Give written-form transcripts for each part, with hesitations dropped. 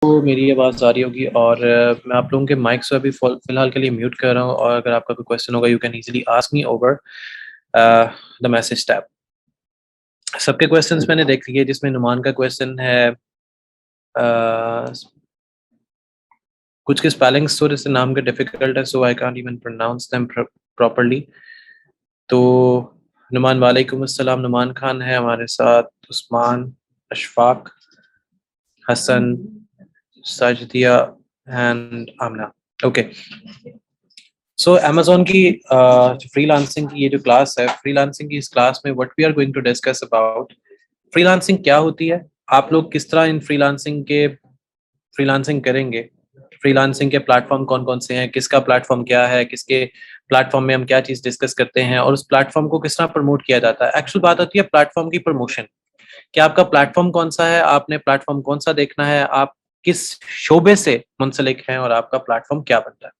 तो मेरी आवाज़ आ रही होगी और मैं आप लोगों के माइक्स को अभी फ़िलहाल के लिए म्यूट कर रहा हूँ और अगर आपका कोई क्वेश्चन होगा you can easily ask me over the message tab. सबके क्वेश्चंस मैंने देख लिए जिसमें नुमान का क्वेश्चन है कुछ के स्पेलिंग्स थोड़े से नाम के डिफ़िकल्ट है so I can't even pronounce them properly. तो नुमान वालेकुम अस्सलाम, नुमान खान है हमारे साथ, Usman, Ashfaq, Hasan, Sajidiya and Amna. Okay. So Amazon की फ्रीलांसिंग की ये जो क्लास है, फ्रीलांसिंग की इस क्लास में what we are going to discuss about freelancing क्या होती है, आप लोग किस तरह इन फ्रीलांसिंग करेंगे, फ्रीलांसिंग के प्लेटफ़ॉर्म कौन-कौन से हैं, किसका प्लेटफ़ॉर्म क्या है, किसके प्लेटफ़ॉर्म में हम क्या चीज़ डिस्कस करते हैं और उस प्लेटफ़ॉर्म को किस तरह प्रमोट किया जाता है। एक्चुअल बात होती है प्लेटफ़ॉर्म की प्रमोशन, कि आपका प्लेटफ़ॉर्म कौन-सा है, आपने प्लेटफ़ॉर्म कौन-सा देखना है, आप किस शोबे से मुंसलिक हैं और आपका प्लेटफ़ॉर्म क्या बनता है।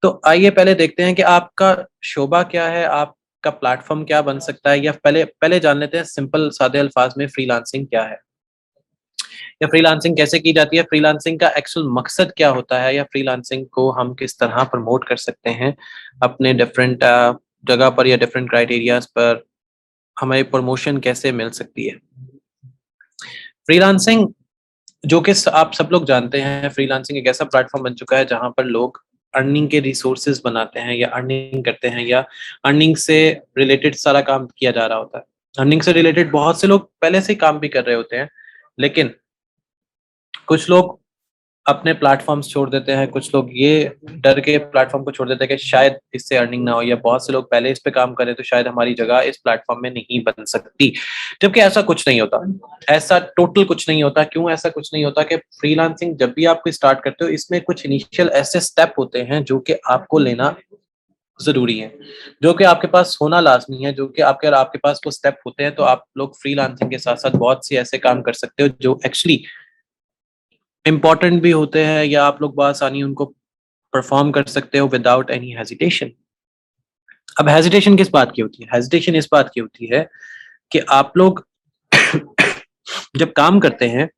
तो आइए पहले देखते हैं कि आपका शोबा क्या है, आपका प्लेटफ़ॉर्म क्या बन सकता है या पहले पहले जान लेते हैं सिंपल सादे अल्फ़ाज़ में फ्रीलांसिंग क्या है? या फ्रीलांसिंग कैसे की जाती है? फ्रीलांसिंग का एक्चुअल मकसद क्या होता है या फ्रीलांसिंग को हम किस तरह प्रमोट कर सकते हैं अपने डिफरेंट जगह पर या डिफरेंट क्राइटेरियाज़ पर हमें प्रमोशन कैसे मिल सकती है? फ्रीलांसिंग जो कि आप सब लोग जानते हैं फ्रीलांसिंग एक ऐसा प्लेटफ़ॉर्म बन चुका है जहाँ पर लोग अर्निंग के रिसोर्सेज़ बनाते हैं या अर्निंग करते हैं या अर्निंग से रिलेटेड सारा काम किया जा रहा होता है। अर्निंग से रिलेटेड बहुत से लोग पहले से ही काम भी कर रहे होते हैं, लेकिन कुछ लोग अपने प्लेटफ़ॉर्म्स छोड़ देते हैं, कुछ लोग ये डर के प्लेटफ़ॉर्म को छोड़ देते हैं कि शायद इससे अर्निंग ना हो या बहुत से लोग पहले इस पे काम कर रहे हैं तो शायद हमारी जगह इस प्लेटफ़ॉर्म में नहीं बन सकती। जबकि ऐसा कुछ नहीं होता, ऐसा टोटल कुछ नहीं होता। क्यों ऐसा कुछ नहीं होता कि फ्रीलांसिंग जब भी आप कोई स्टार्ट करते हो इसमें कुछ इनिशियल ऐसे स्टेप होते हैं जो कि आपको लेना ज़रूरी है, जो कि आपके पास होना लाज़मी है, जो कि आपके अगर आपके पास वो स्टेप होते हैं तो आप लोग फ्रीलांसिंग के साथ-साथ बहुत सी ऐसे काम कर सकते हो जो एक्चुअली इम्पोर्टेंट भी होते हैं या आप लोग बआसानी उनको परफ़ॉर्म कर सकते हो विदाउट एनी हेजिटेशन। अब हेजिटेशन किस बात की होती है? हेजिटेशन इस बात की होती है कि आप लोग जब काम करते हैं,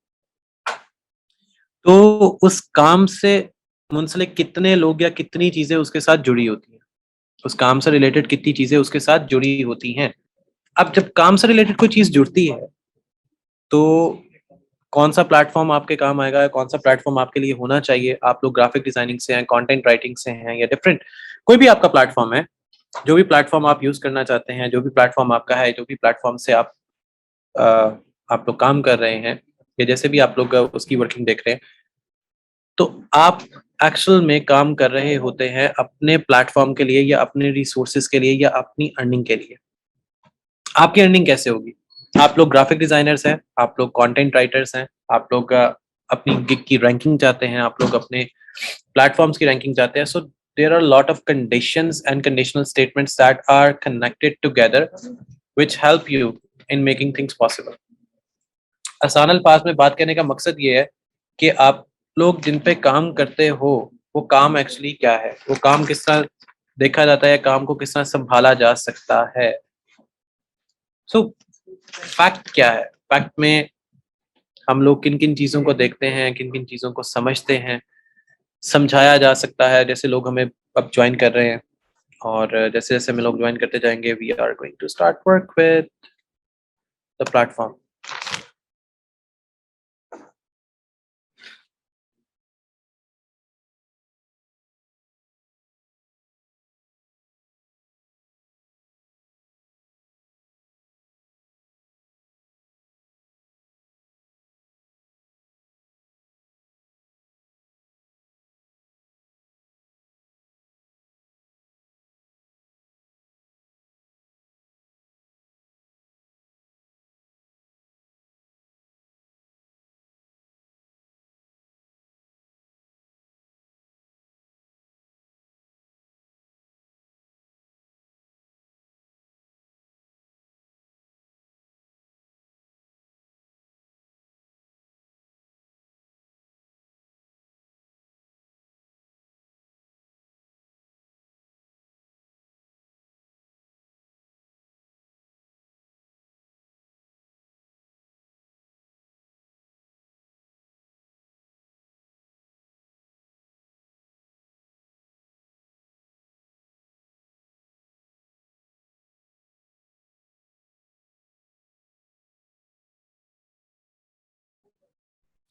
तो उस काम से मुंसलिक कितने लोग या कितनी चीज़ें उसके साथ जुड़ी होती हैं। उस काम से रिलेटेड कितनी चीज़ें उसके साथ जुड़ी होती हैं। अब जब काम से रिलेटेड कोई चीज़ जुड़ती है, तो कौन-सा प्लेटफ़ॉर्म आपके काम आएगा, कौन-सा प्लेटफ़ॉर्म आपके लिए होना चाहिए। आप लोग ग्राफ़िक डिज़ाइनिंग से हैं, कंटेंट राइटिंग से हैं या डिफरेंट कोई भी आपका प्लेटफ़ॉर्म है, जो भी प्लेटफ़ॉर्म आप यूज़ करना चाहते हैं, जो भी प्लेटफ़ॉर्म आपका है, जो भी प्लेटफ़ॉर्म से अ, आप लोग काम कर रहे हैं या जैसे भी आप लोग उसकी वर्किंग देख रहे हैं, तो आप एक्चुअल में काम कर रहे होते हैं अपने प्लेटफ़ॉर्म के लिए या अपने रिसोर्सेज़ के लिए या अपनी अर्निंग के लिए। आपकी अर्निंग कैसे होगी? आप लोग ग्राफ़िक डिज़ाइनर्स हैं, आप लोग कंटेंट राइटर्स हैं, आप लोग अपनी गिग की रैंकिंग चाहते हैं, आप लोग अपने प्लेटफ़ॉर्म्स की रैंकिंग चाहते हैं। So there are lot of conditions and conditional statements that are connected together which help you in making things possible. आसान अल्फाज में बात करने का मकसद ये है कि आप लोग जिन पे काम करते हो, वो काम एक्चुअली क्या है? वो काम किस तरह देखा जाता है, काम को किस तरह सँभाला जा सकता है? सो फैक्ट क्या है? फैक्ट में हम लोग किन-किन चीज़ों को देखते हैं, किन-किन चीज़ों को समझते हैं, समझाया जा सकता है, जैसे लोग हमें अब जॉइन कर रहे हैं और जैसे-जैसे हम लोग जॉइन करते जाएँगे, we are going to start work with the platform.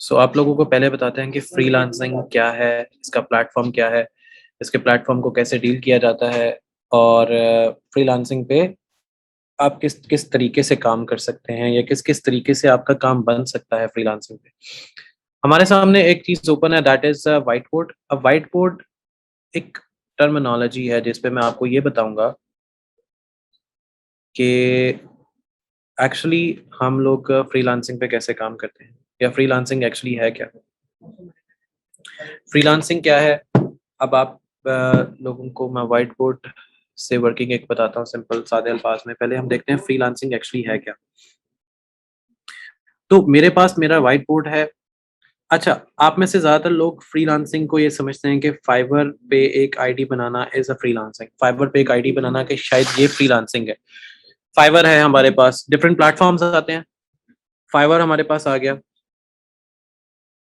So आप लोगों को पहले बताते हैं कि फ्रीलांसिंग क्या है, इसका प्लेटफॉर्म क्या है, इसके प्लेटफॉर्म को कैसे डील किया जाता है, और फ्रीलांसिंग पे आप किस किस तरीके से काम कर सकते हैं या किस किस तरीके से आपका काम बन सकता है फ्रीलांसिंग पे। हमारे सामने एक चीज ओपन है, दैट इज व्हाइट बोर्ड। अब व्हाइट बोर्ड एक टर्मिनोलॉजी है जिसपे मैं आपको ये बताऊंगा कि एक्चुअली हम लोग फ्रीलांसिंग पे कैसे काम करते हैं या फ्रीलांसिंग एक्चुअली है क्या। फ्रीलांसिंग क्या है, अब आप लोगों को मैं व्हाइट बोर्ड से वर्किंग एक बताता हूँ सिंपल सादे अल्फाज में। पहले हम देखते हैं फ्रीलांसिंग एक्चुअली है क्या। तो मेरे पास मेरा व्हाइट बोर्ड है। अच्छा, आप में से ज़्यादातर लोग फ्रीलांसिंग को ये समझते हैं कि फाइवर पे एक आईडी बनाना इज़ अ फ्रीलांसिंग। फाइवर पे एक आईडी बनाना कि शायद ये फ्रीलांसिंग है। फाइवर है हमारे पास, डिफरेंट प्लेटफ़ॉर्म्स आते हैं। फाइवर हमारे पास आ गया,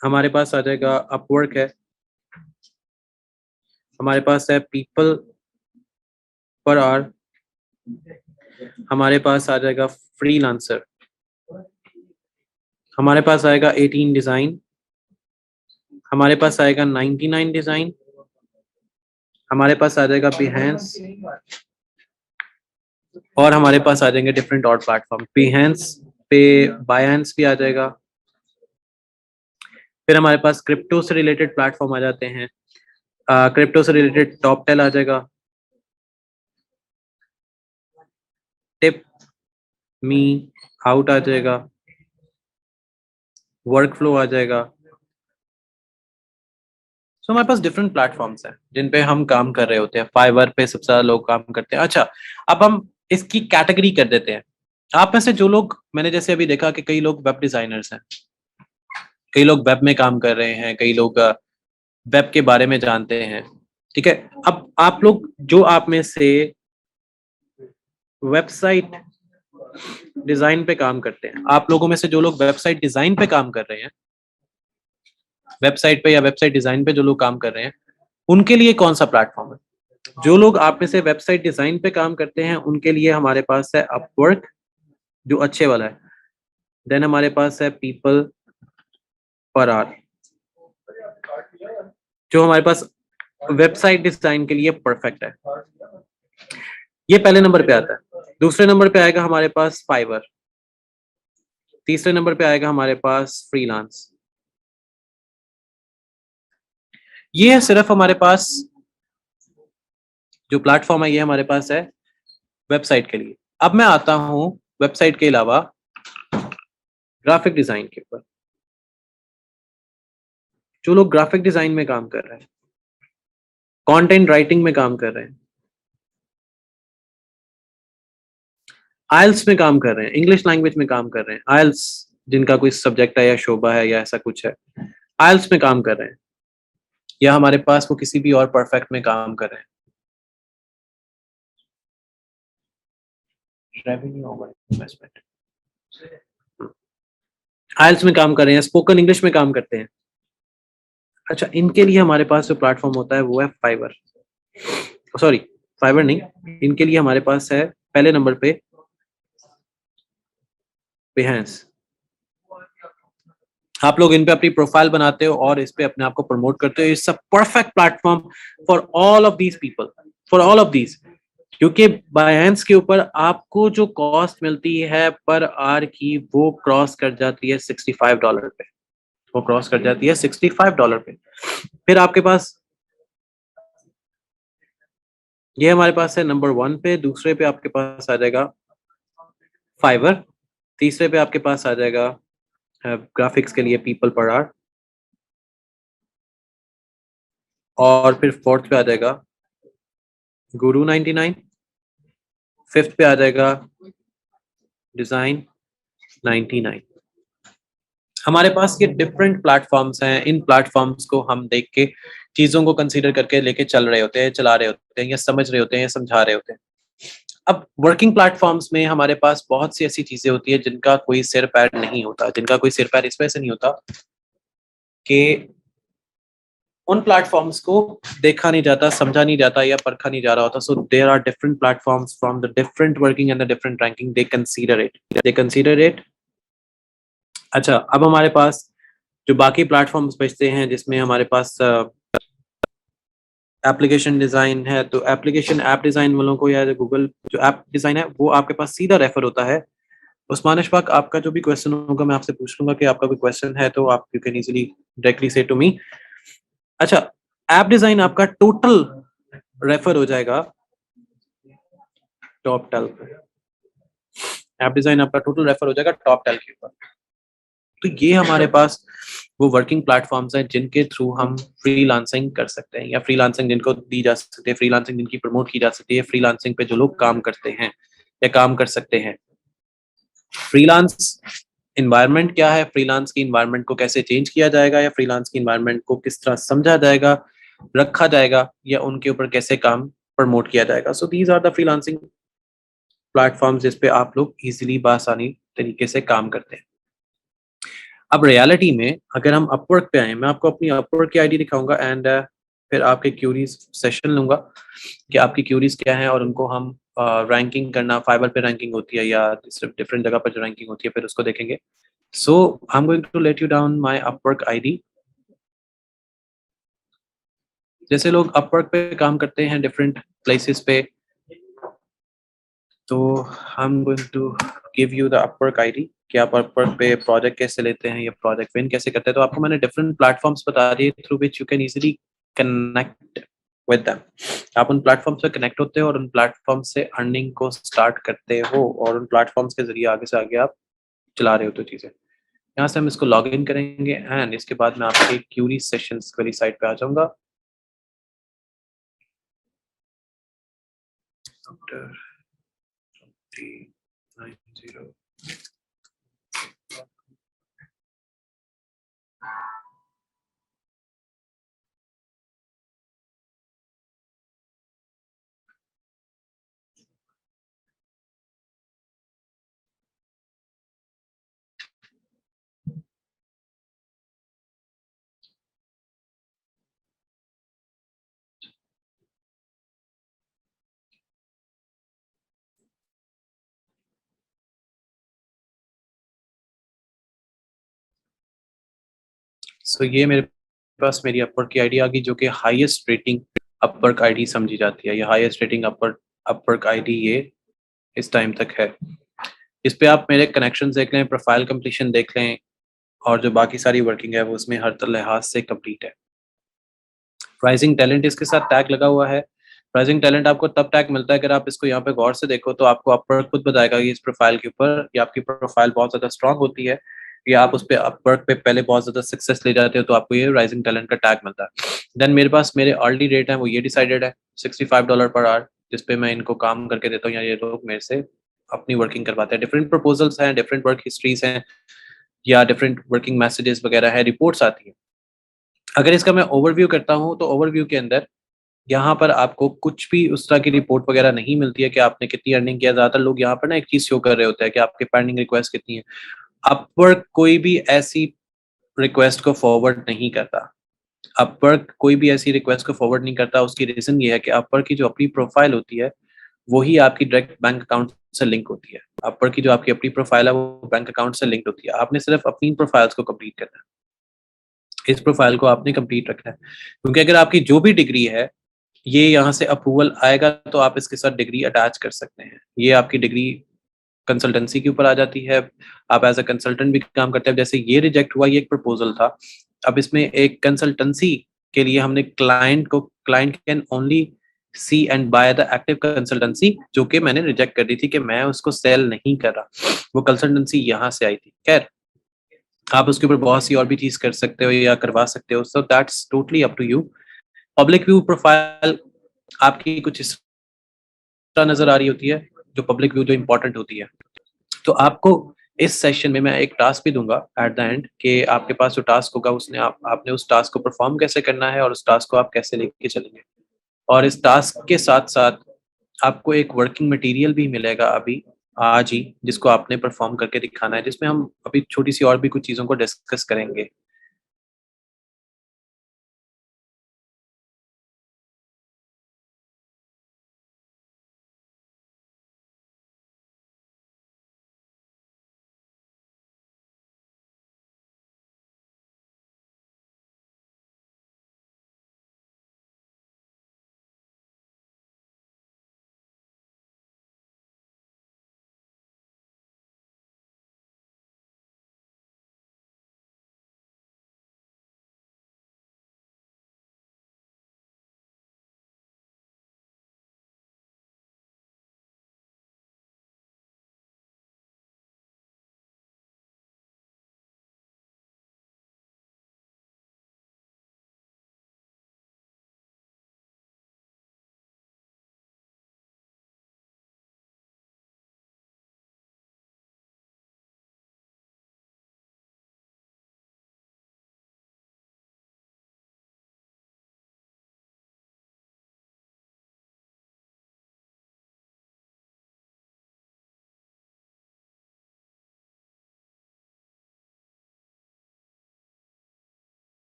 हमारे पास आ जाएगा अपवर्क है, हमारे पास है पीपल पर आवर, हमारे पास आ जाएगा फ्रीलांसर, हमारे पास आएगा 18 डिज़ाइन, हमारे पास आएगा 99 डिज़ाइन, हमारे पास आ जाएगा बिहेंस, और हमारे पास आ जाएंगे डिफरेंट और प्लेटफॉर्म। बिहेंस पे बायहेंस भी आ जाएगा। फिर हमारे पास क्रिप्टो से रिलेटेड प्लेटफॉर्म आ जाते हैं। क्रिप्टो से रिलेटेड टॉप टेल आ जाएगा, टिप मी आउट आ जाएगा, वर्क फ्लो आ जाएगा। सो हमारे पास डिफरेंट प्लेटफॉर्म्स हैं जिन पे हम काम कर रहे होते हैं। फाइवर पे सबसे ज्यादा लोग काम करते हैं। अच्छा, अब हम इसकी कैटेगरी कर देते हैं। आप में से जो लोग, मैंने जैसे अभी देखा कि कई लोग वेब डिजाइनर्स हैं, कई लोग वेब में काम कर रहे हैं, कई लोग वेब के बारे में जानते हैं। ठीक है, अब आप लोग जो आप में से वेबसाइट डिजाइन पे काम करते हैं, आप लोगों में से जो लोग वेबसाइट डिजाइन पे काम कर रहे हैं, वेबसाइट पे या वेबसाइट डिजाइन पे जो लोग काम कर रहे हैं, उनके लिए कौन सा प्लेटफॉर्म है। जो लोग आप में से वेबसाइट डिजाइन पे काम करते हैं उनके लिए हमारे पास है अपवर्क, जो अच्छे वाला है। देन हमारे पास है पीपल पर आवर, जो हमारे पास वेबसाइट डिजाइन के लिए परफेक्ट है। ये पहले नंबर पे आता है। दूसरे नंबर पे आएगा हमारे पास फाइवर, तीसरे नंबर पे आएगा हमारे पास फ्रीलांस। ये है सिर्फ हमारे पास जो प्लेटफॉर्म है, ये हमारे पास है वेबसाइट के लिए। अब मैं आता हूं वेबसाइट के अलावा ग्राफिक डिजाइन के ऊपर। जो लोग ग्राफिक डिजाइन में काम कर रहे हैं, कंटेंट राइटिंग में काम कर रहे हैं, आइल्स में काम कर रहे हैं, इंग्लिश लैंग्वेज में काम कर रहे हैं, आइल्स जिनका कोई सब्जेक्ट है या शोबा है या ऐसा कुछ है, आइल्स में काम कर रहे हैं, या हमारे पास वो किसी भी और परफेक्ट में काम कर रहे हैं। रेवेन्यू ओवर इन्वेस्टमेंट, आइल्स में काम कर रहे हैं, स्पोकन इंग्लिश में काम करते हैं। अच्छा, इनके लिए हमारे पास जो प्लेटफॉर्म होता है वो है फाइवर। सॉरी, फाइवर नहीं, इनके लिए हमारे पास है पहले नंबर पे बिहेंस। आप लोग इन पे अपनी प्रोफाइल बनाते हो और इस पे अपने आप को प्रमोट करते हो। It's a perfect platform for all of these people, for all of these. क्योंकि बायहेंस के ऊपर आपको जो कॉस्ट मिलती है पर आवर की, वो क्रॉस कर जाती है $65 पे। वो क्रॉस कर जाती है $65 पे। फिर आपके पास ये हमारे पास है नंबर 1 पे। दूसरे पे आपके पास आ जाएगा फाइवर, तीसरे पे आपके पास आ जाएगा ग्राफिक्स के लिए पीपल पर आवर, और फिर फोर्थ पे आ जाएगा गुरु 99, फिफ्थ पे आ जाएगा डिजाइन 99। हमारे पास ये डिफरेंट प्लेटफॉर्म्स हैं। इन प्लेटफॉर्म्स को हम देख के चीजों को कंसीडर करके लेके चल रहे होते हैं, चला रहे होते हैं, या समझ रहे होते हैं, या समझा रहे होते हैं। अब वर्किंग प्लेटफॉर्म्स में हमारे पास बहुत सी ऐसी चीजें होती है जिनका कोई सिर पैर नहीं होता। जिनका कोई सिर पैर इस वजह से नहीं होता कि उन प्लेटफॉर्म्स को देखा नहीं जाता, समझा नहीं जाता, या परखा नहीं जा रहा होता। So there are different platforms from the different working and the different ranking, they consider it. अच्छा, अब हमारे पास जो बाकी प्लेटफॉर्म्स बचते हैं जिसमें हमारे पास एप्लीकेशन डिज़ाइन है, तो एप्लीकेशन ऐप डिज़ाइन वालों को या जो गूगल जो ऐप डिज़ाइन है वो आपके पास सीधा रेफर होता है। उस्मान अशफाक, आपका जो भी क्वेश्चन होगा मैं आपसे पूछ लूँगा कि आपका कोई क्वेश्चन है तो आप यू कैन ईज़िली डायरेक्टली से टू मी। अच्छा, ऐप डिज़ाइन आपका टोटल रेफर हो जाएगा टॉप टेल पे। ऐप डिज़ाइन आपका टोटल रेफर हो जाएगा टॉप टेल के ऊपर। तो ये हमारे पास वो वर्किंग प्लेटफ़ॉर्म्स हैं जिनके थ्रू हम फ्रीलांसिंग कर सकते हैं या फ्रीलांसिंग जिनको दी जा सकती है, फ्रीलांसिंग जिनकी प्रमोट की जा सकती है, फ्रीलांसिंग पे जो लोग काम करते हैं या काम कर सकते हैं। फ्रीलांस एनवायरनमेंट क्या है? फ्रीलांस की एनवायरनमेंट को कैसे चेंज किया जाएगा या फ्रीलांस की एनवायरनमेंट को किस तरह समझा जाएगा, रखा जाएगा या उनके ऊपर कैसे काम प्रमोट किया जाएगा? So these are the freelancing platforms जिस पे आप लोग ईज़िली बआसानी तरीके से काम करते हैं। अब रियलिटी में अगर हम अपवर्क पे आएँ, मैं आपको अपनी अपवर्क की आईडी दिखाऊँगा एंड फिर आपके क्यूरीज़ सेशन लूँगा कि आपकी क्यूरीज़ क्या हैं और उनको हम रैंकिंग करना, फाइवर पे रैंकिंग होती है या सिर्फ़ डिफरेंट जगह पर जो रैंकिंग होती है, फिर उसको देखेंगे। So I am going to let you down my Upwork ID. जैसे लोग अपवर्क पे काम करते हैं डिफरेंट प्लेसेस पे, तो I am going to give you the Upwork ID कि आप अपवर्क पे प्रोजेक्ट कैसे लेते हैं या प्रोजेक्ट विन कैसे करते हैं। तो आपको मैंने डिफरेंट प्लेटफ़ॉर्म्स बता दिए through which you can easily connect with them. आप उन प्लेटफ़ॉर्म्स से कनेक्ट होते हो और उन प्लेटफ़ॉर्म से अर्निंग को स्टार्ट करते हो और उन प्लेटफ़ॉर्म्स के ज़रिए आगे से आगे आप चला रहे होते हो चीज़ें। यहाँ से हम इसको लॉगिन करेंगे एंड इसके बाद मैं आपके क्यूरी सेशंस वाली साइट पे आ जाऊँगा। डॉक्टर 390। सो ये मेरे पास मेरी अपवर्क की आईडी आ गई जो कि हाईएस्ट रेटिंग अपवर्क आईडी समझी जाती है। ये highest rating Upwork Upwork ID ये इस टाइम तक है। इस पे आप मेरे कनेक्शंस देख लें, प्रोफाइल कंप्लीशन देख लें और जो बाकी सारी वर्किंग है वो उसमें हर लिहाज से कंप्लीट है। राइजिंग टैलेंट इसके साथ टैग लगा हुआ है। राइजिंग टैलेंट आपको तब टैग मिलता है अगर आप इसको यहाँ पे गौर से देखो तो आपको अपवर्क खुद बताएगा कि इस प्रोफाइल के ऊपर कि आपकी प्रोफाइल बहुत ज़्यादा स्ट्रॉन्ग होती है या आप उस पे अपवर्क पे पहले बहुत ज़्यादा सक्सेस ले जाते हो तो आपको ये राइजिंग टैलेंट का टैग मिलता है। देन मेरे पास मेरे अर्ली रेट है वो ये डिसाइडेड है $65 पर आवर जिस पे मैं इनको काम करके देता हूँ या ये लोग मेरे से अपनी वर्किंग करवाते हैं। डिफरेंट प्रपोजल्स हैं, डिफरेंट वर्क हिस्ट्रीज हैं या डिफरेंट वर्किंग मैसेजेस वगैरह है, रिपोर्ट्स आती हैं। अगर इसका मैं ओवरव्यू करता हूँ तो ओवरव्यू के अंदर यहाँ पर आपको कुछ भी उस तरह की रिपोर्ट वगैरह नहीं मिलती है कि आपने कितनी अर्निंग किया। ज़्यादातर लोग यहाँ पर ना एक चीज़ शो कर रहे होते हैं कि आपके पेंडिंग रिक्वेस्ट कितनी है। अपवर्क कोई भी ऐसी रिक्वेस्ट को फॉरवर्ड नहीं करता। अपवर्क कोई भी ऐसी रिक्वेस्ट को फॉरवर्ड नहीं करता। उसकी रीज़न ये है कि अपवर्क की जो अपनी प्रोफाइल होती है, वही आपकी डायरेक्ट बैंक अकाउंट से लिंक होती है। अपवर्क की जो आपकी अपनी प्रोफाइल है, वो बैंक अकाउंट से लिंक्ड होती है। आपने सिर्फ़ अपनी प्रोफाइल्स को कंप्लीट करना है। इस प्रोफाइल को आपने कंप्लीट रखना है। क्योंकि अगर आपकी जो भी डिग्री है ये यहाँ से अप्रूवल आएगा तो आप इसके साथ डिग्री अटैच कर सकते हैं। ये आपकी डिग्री कंसल्टेंसी के ऊपर आ जाती है। आप एज़ अ कंसल्टेंट भी काम करते हैं। जैसे ये रिजेक्ट हुआ, ये एक प्रपोज़ल था। अब इसमें एक कंसल्टेंसी के लिए हमने client can only see and buy the active consultancy जो कि मैंने रिजेक्ट कर दी थी कि मैं उसको सेल नहीं कर रहा। वो कंसल्टेंसी यहाँ से आई थी। खैर, आप उसके ऊपर बहुत सी और भी चीज़ कर सकते हो या करवा सकते हो। So that's totally up to you. Public view profile आपकी कुछ इस तरह नज़र आ रही होती है, जो पब्लिक व्यू जो इम्पोर्टेंट होती है। तो आपको इस सेशन में मैं एक टास्क भी दूँगा एट द एंड कि आपके पास जो टास्क होगा उसने आपने उस टास्क को परफ़ॉर्म कैसे करना है और उस टास्क को आप कैसे लेके चलेंगे। और इस टास्क के साथ-साथ आपको एक वर्किंग मटीरियल भी मिलेगा अभी, आज ही, जिसको आपने परफ़ॉर्म करके दिखाना है, जिसमें हम अभी छोटी-सी और भी कुछ चीज़ों को डिस्कस करेंगे।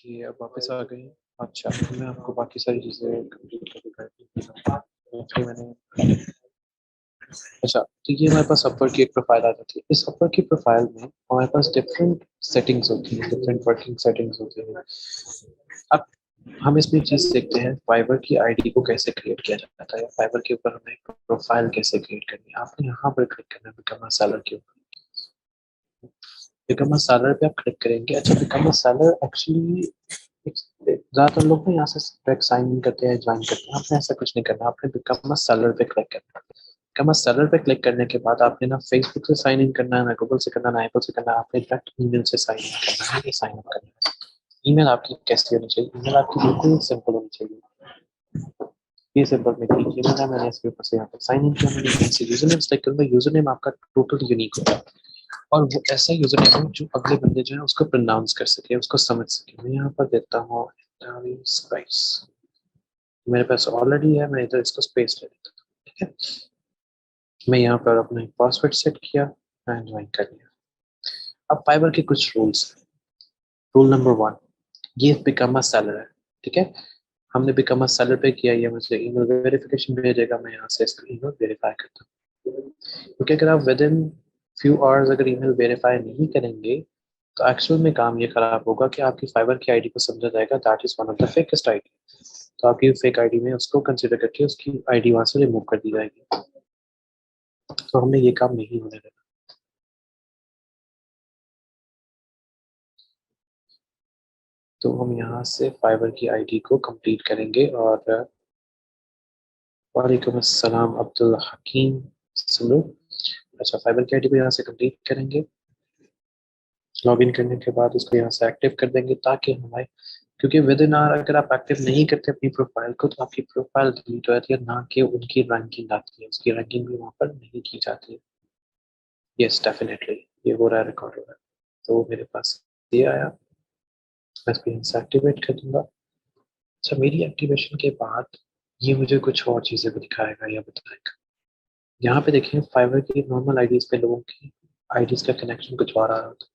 ये अब वापस आ गए। अच्छा, तो मैं आपको बाकी सारी चीज़ें कंप्लीट करके फिर मैंने अच्छा, तो ये हमारे पास अपवर्क की एक प्रोफाइल आ जाती है। इस अपवर्क की प्रोफाइल में हमारे पास डिफरेंट सेटिंग्स होती हैं, डिफरेंट वर्किंग सेटिंग्स होती हैं। अब हम इसमें एक चीज़ देखते हैं, फाइवर की आईडी को कैसे क्रिएट किया जाता है, फाइवर के ऊपर हमें प्रोफाइल कैसे क्रिएट करनी है। आपने यहाँ पर क्लिक करना है बिकम अ सेलर के ऊपर। बिकम अ सेलर पे आप क्लिक करेंगे। अच्छा, बिकम अ सेलर एक्चुअली ज्यादातर लोग ना यहाँ से डायरेक्ट साइन इन करते हैं, ज्वाइन करते हैं। आपने ऐसा कुछ नहीं करना, आपने बिकम अ सेलर पे क्लिक करना है। बिकम अ सेलर पे क्लिक करने के बाद आपने ना फेसबुक से साइन इन करना है, ना गूगल से करना है, ना एप्पल से करना है। आपने डायरेक्ट ईमेल से साइन इन करना है, ये साइन अप करना है। ईमेल आपकी कैसी होनी चाहिए? ईमेल आपकी बिल्कुल सिंपल होनी चाहिए। ये सिंपल में ईमेल है, मैंने इसके ऊपर से यहाँ पर साइन इन किया। मैंने यहाँ से यूजर नेम सेलेक्ट करूँगा। यूजर नेम आपका टोटल यूनिक होगा और वो ऐसा यूजर नेम हो जो अगले बंदे जो है उसको प्रोनाउंस कर सके, उसको समझ सके। मैं यहाँ पर देता हूँ स्पाइस, मेरे पास ऑलरेडी है, मैं इधर इसको स्पेस ले लेता हूँ। ठीक है, मैं यहाँ पर अपना पासवर्ड सेट किया एंड ज्वाइन कर लिया। अब फाइवर के कुछ रूल्स। रूल नंबर 1, ये बिकम अ सेलर है। ठीक है, हमने बिकम अ सेलर पे किया, ये मुझे ईमेल वेरिफिकेशन भेजेगा। मैं यहाँ से इसका ईमेल वेरीफाई करता हूँ, क्योंकि अगर आप विद इन फ्यू आवर्स अगर ईमेल वेरीफाई नहीं करेंगे तो एक्चुअल में काम ये खराब होगा कि आपकी फाइबर की आईडी को समझा जाएगा that is one of the fakest ID. तो आपकी फेक आईडी में उसको कंसिडर करके उसकी आईडी वहां से रिमूव कर दी जाएगी। तो हमने ये काम नहीं होने देना। तो हम यहाँ से फाइबर की आईडी को कंप्लीट करेंगे और वालेकुम अस्सलाम अब्दुल हकीम सलू। अच्छा, फाइबर की आईडी को यहाँ से कंप्लीट करेंगे। लॉगिन करने के बाद उसको यहाँ से एक्टिव कर देंगे ताकि हमारे, क्योंकि विद इन आवर अगर आप एक्टिव नहीं करते अपनी प्रोफाइल को तो आपकी प्रोफाइल डिलीट हो जाती है, ना कि उनकी रैंकिंग आती है, उसकी रैंकिंग भी वहाँ पर नहीं की जाती है। यस डेफिनेटली, ये हो रहा है, रिकॉर्ड हो रहा है। तो मेरे पास ये आया, मैं इसको यहाँ से एक्टिवेट कर दूंगा। अच्छा, मेरी एक्टिवेशन के बाद ये मुझे कुछ और चीज़ें भी दिखाएगा या बताएगा। यहाँ पे देखिए, फाइवर की नॉर्मल आईडीज पे लोगों की आईडीज का कनेक्शन कुछ और आ रहा होता है।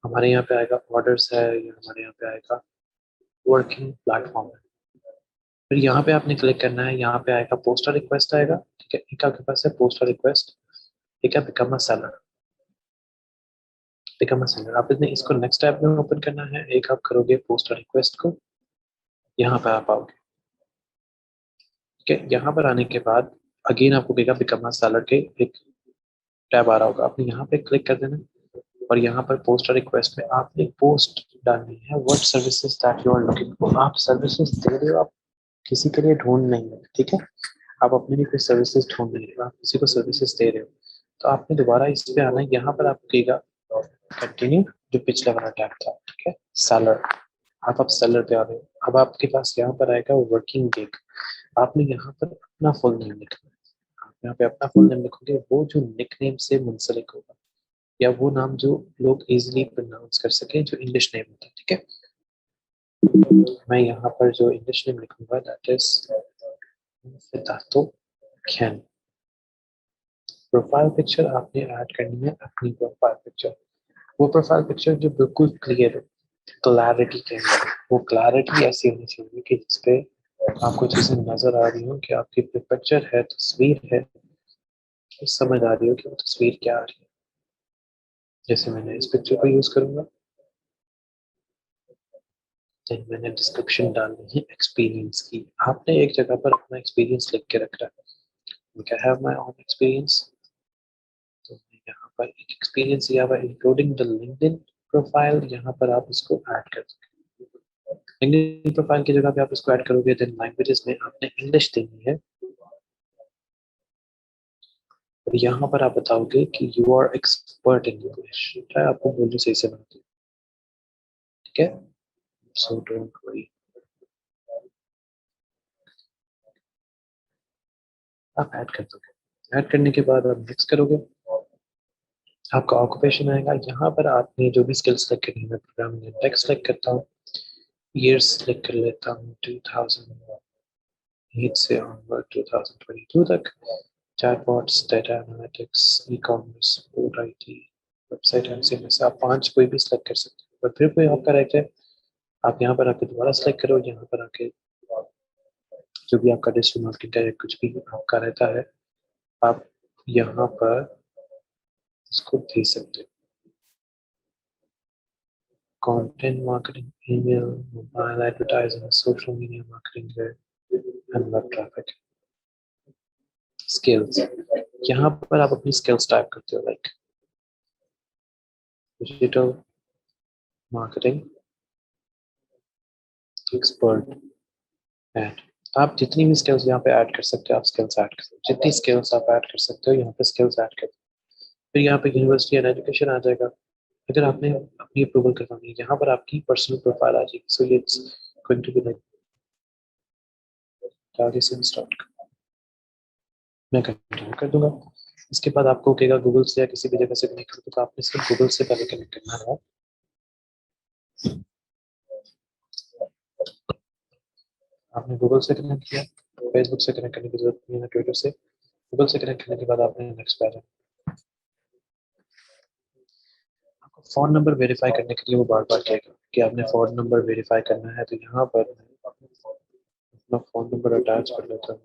हमारे यहाँ पे आएगा ऑर्डर्स है, या हमारे यहाँ पे आएगा वर्किंग प्लेटफॉर्म है। फिर यहाँ पे आपने क्लिक करना है, यहाँ पे आएगा पोस्टर रिक्वेस्ट आएगा। ठीक है, एक आपके पास है पोस्टर रिक्वेस्ट, ठीक है, become a seller. Become a seller आप इसने इसको नेक्स्ट टैब में ओपन करना है। एक आप करोगे पोस्टर रिक्वेस्ट को, यहाँ पे आप आओगे। ठीक है, यहाँ पर आने के बाद अगेन आपको कहेगा बिकम अ सेलर के एक टैब आ रहा होगा, आपने यहाँ पे क्लिक कर देना और यहाँ पर पोस्टर रिक्वेस्ट में आपने पोस्ट डालनी है, what services that you are looking for. आप सर्विसेज दे रहे हो, आप किसी के लिए ढूंढ नहीं है। ठीक है, आप अपने लिए कोई सर्विसेज ढूंढ नहीं रहे हो, आप किसी को सर्विसेज दे रहे हो। तो आपने दोबारा इस पे आना है, यहाँ पर आपको कहेगा कंटिन्यू, जो पिछले वाला टैब था। ठीक है, सेलर, आप सेलर पे आ रहे हो। अब आपके पास यहाँ पर आएगा वर्किंग गिग। आपने यहाँ पर अपना फुल नेम लिखना है। आप यहाँ पे अपना फुल नेम लिखोगे, वो जो निक नेम से मुंसलिक होगा, या वो नाम जो लोग इजीली प्रोनाउंस कर सके, जो इंग्लिश नेम होता है। ठीक है, मैं यहाँ पर जो इंग्लिश नेम लिखूंगा that is फिदातो Khen. Profile picture आपने ऐड करनी है, अपनी प्रोफाइल पिक्चर, वो प्रोफाइल पिक्चर जो बिल्कुल क्लियर हो, क्लैरिटी के अंदर। वो क्लैरिटी ऐसी होनी चाहिए कि जिसपे आपको चीजें नजर आ रही हो कि आपकी पिक्चर है, तस्वीर है, तो समझ आ रही हो कि वो तस्वीर क्या आ रही है। जैसे मैंने इस पिक्चर को यूज करूंगा, then मैंने डिस्क्रिप्शन डालनी है एक्सपीरियंस की। आपने एक जगह पर अपना एक्सपीरियंस लिख के रखना है। I have my own experience, तो मैं यहाँ पर एक एक्सपीरियंस दिया हुआ इंक्लूडिंग द लिंक्डइन प्रोफाइल, यहाँ पर आप इसको ऐड कर सकते हैं। लिंक्डइन प्रोफाइल की जगह पे आप इसको ऐड करोगे, देन लैंग्वेजेस में आपने इंग्लिश देनी है और यहाँ पर आप बताओगे कि you are expert in English. आपको बोलनी सही से बनती है। ठीक है, सो डोंट वरी, आप ऐड कर दोगे। ऐड करने के बाद आप मिक्स करोगे, आपका ऑक्यूपेशन आएगा। यहाँ पर आपने जो भी स्किल्स सेलेक्ट करनी है, मैं प्रोग्रामिंग एंड टेक सेलेक्ट करता हूँ, ईयर्स सेलेक्ट कर लेता हूँ 2008 से ऑनवर्ड 2022 तक। Chatbots, data analytics, e commerce, code IT, website MCMS, आप 5 कोई भी सेलेक्ट कर सकते हैं। और फिर कोई आपका रहता है आप यहाँ पर आके दोबारा सेलेक्ट करो, यहाँ पर आके जो भी आपका डिजिटल मार्केटिंग का या कुछ भी आपका रहता है, आप यहाँ पर इसको दे सकते हो। Content marketing, email, mobile advertising, social media marketing है, एंड वेब ट्रैफिक। स्किल्स, यहाँ पर आप अपनी स्किल्स टाइप करते हो, like digital marketing expert and आप जितनी भी स्किल्स यहाँ पे ऐड कर सकते हो, आप स्किल्स ऐड कर सकते हो, जितनी स्किल्स आप ऐड कर सकते हो यहाँ पे स्किल्स ऐड कर। फिर यहाँ पे यूनिवर्सिटी एंड एजुकेशन आ जाएगा। अगर आपने अपनी अप्रूवल करवानी है, यहाँ पर आपकी पर्सनल प्रोफाइल आ जाएगी। So it's going to be like आगे से स्टार्ट मैं कंटिन्यू कर दूंगा। इसके बाद आपको कहेगा गूगल से या किसी भी जगह से कनेक्ट करो, तो आपने सिर्फ गूगल से पहले कनेक्ट करना है। आपने गूगल से कनेक्ट किया, फेसबुक से कनेक्ट करने की जरूरत नहीं है, ट्विटर से। गूगल से कनेक्ट करने के बाद आपने नेक्स्ट पे आ जाना। आपको फोन नंबर वेरीफाई करने के लिए वो बार बार कहेगा कि आपने फोन नंबर वेरीफाई करना है, तो यहाँ पर अपना फोन नंबर अटैच कर लेता हूँ।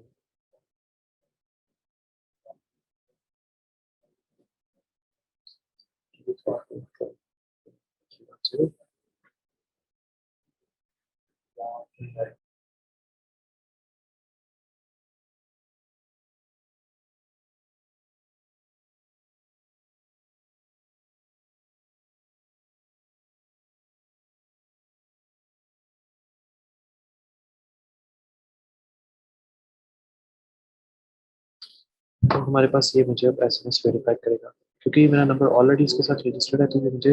तो हमारे पास ये मुझे अब एसएमएस वेरीफाई करेगा, क्योंकि मेरा नंबर ऑलरेडी इसके साथ रजिस्टर्ड है, तो ये मुझे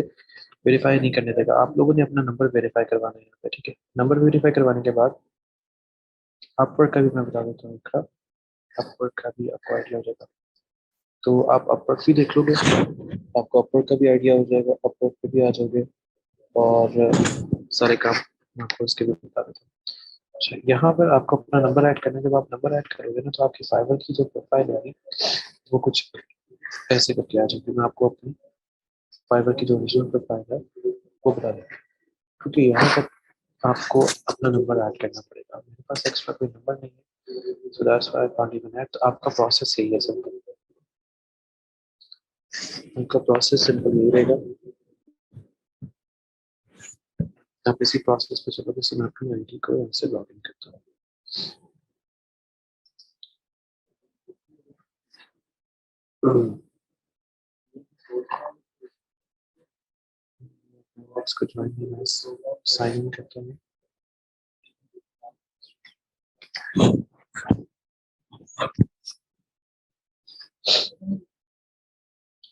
वेरीफाई नहीं करने देगा। आप लोगों ने अपना नंबर वेरीफाई करवाना है यहाँ पे, ठीक है। नंबर वेरीफाई करवाने के बाद अपवर्क का भी मैं बता देता हूँ, अपवर्क का भी आपको आइडिया हो जाएगा। तो आप अपवर्क भी देख लोगे, आपको अपवर्क का भी आइडिया हो जाएगा, अपवर्क पे भी आ जाओगे और सारे काम मैं आपको इसके भी बता देता हूँ। अच्छा, यहाँ पर आपको अपना नंबर ऐड करना है। जब आप नंबर ऐड करोगे ना, तो आपकी फाइवर की जो प्रोफाइल होगी वो कुछ ऐसे करके आ जाएगी। मैं आपको अपनी फाइवर की जो ओरिजिनल प्रोफाइल है वो बता दें, क्योंकि यहाँ पर आपको अपना नंबर ऐड करना पड़ेगा। मेरे पास एक्स्ट्रा कोई नंबर नहीं है, so that's why I can't even add. तो आपका प्रोसेस यही है, सिंपल। उनका प्रोसेस सिंपल यही रहेगा। आप इसी प्रोसेस पे चलोगे। जैसे मैं अपनी आईडी को यहाँ से लॉग इन करता हूँ। इसको ज्वाइन साइन इन करता हूँ।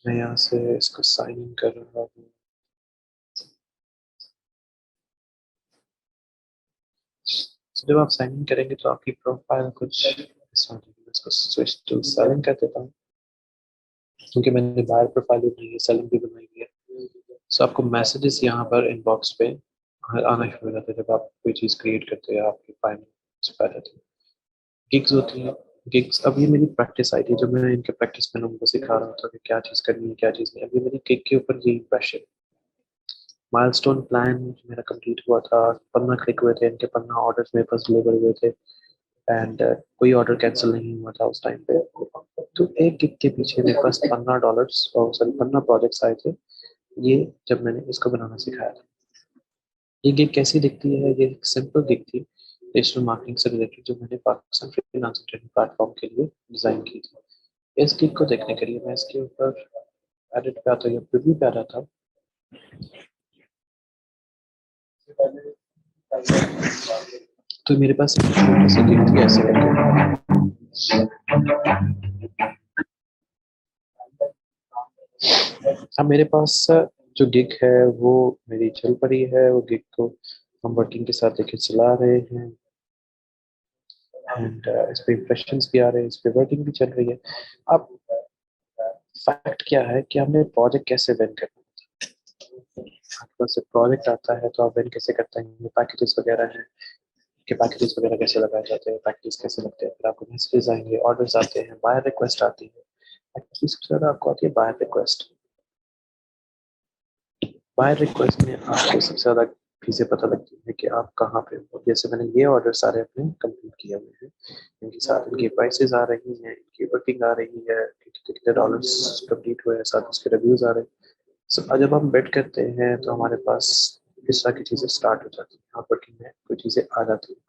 मैं यहाँ से इसको साइन इन कर रहा हूँ। जब आप साइन इन करेंगे तो आपकी प्रोफाइल कुछ इस तरह की, इसको स्विच टू सेलिंग कर देता हूँ, क्योंकि मैंने बायर प्रोफाइल भी बनाई है, सेलिंग भी बनाई हुई है। सो आपको मैसेजेस यहाँ पर इनबॉक्स पे आना शुरू हो जाता है जब आप कोई चीज़ क्रिएट करते हो, आपकी फाइनेंस पे आ जाती है। गिग्स होती हैं, गिग्स। अब ये मेरी प्रैक्टिस आई थी, जब मैं इनके प्रैक्टिस में लोगों को सिखा रहा था कि क्या चीज़ करनी है क्या चीज़ नहीं। अब ये मेरी गिग के ऊपर ये इम्प्रेशन। माइलस्टोन प्लान मेरा कंप्लीट हुआ था, 15 क्लिक हुए थे इनके, 15 ऑर्डर मेरे पास डिलीवर हुए थे, एंड कोई ऑर्डर कैंसिल नहीं हुआ था उस टाइम पे। तो एक गिग के पीछे मेरे पास $15 और सॉरी 15 प्रोजेक्ट्स आए थे, ये जब मैंने इसको बनाना सिखाया था। ये गिग कैसी दिखती है? ये एक सिंपल गिग थी डिजिटल मार्केटिंग से रिलेटेड, जो मैंने पाकिस्तान फ्रीलांसर ट्रेनिंग प्लेटफॉर्म के लिए डिजाइन की थी। इस गिग को देखने के लिए मैं इसके ऊपर एडिट पे आता या प्रीव्यू पे आ रहा था। तो मेरे पास एक छोटी सी गिग थी ऐसे करके। अब मेरे पास जो गिग है वो मेरी चल पड़ी है। वो गिग को हम वर्किंग के साथ लेके चला रहे हैं, एंड इस पे इम्प्रेशंस भी आ रहे हैं, इस पे वर्किंग भी चल रही है। अब फैक्ट क्या है कि हमने प्रोजेक्ट कैसे विन करना है। आपके पास एक प्रोजेक्ट आता है तो आप विन कैसे करते हैं? पैकेजेस वगैरह हैं कि पैकेजेस वगैरह कैसे लगाए जाते हैं, पैकेजेस कैसे लगते हैं, फिर आपको मैसेजेस आएंगे, ऑर्डर्स आते हैं, बायर रिक्वेस्ट आती है। एक्चुअली सबसे ज़्यादा आपको आती है बायर रिक्वेस्ट। बायर रिक्वेस्ट में आपको सबसे ज़्यादा चीज़ें पता लगती हैं कि आप कहाँ पे हो। जैसे मैंने ये ऑर्डर सारे अपने कंप्लीट किए हुए हैं, इनकी साथ इनकी प्राइसेस आ रही हैं, इनकी वर्किंग आ रही है, कितने कितने डॉलर्स कंप्लीट हुए हैं, साथ उसके रिव्यूज़ आ रहे हैं। सो जब हम बेट करते हैं तो हमारे पास इस तरह की चीज़ें स्टार्ट हो जाती हैं। यहाँ वर्किंग में कोई चीज़ें आ जाती हैं,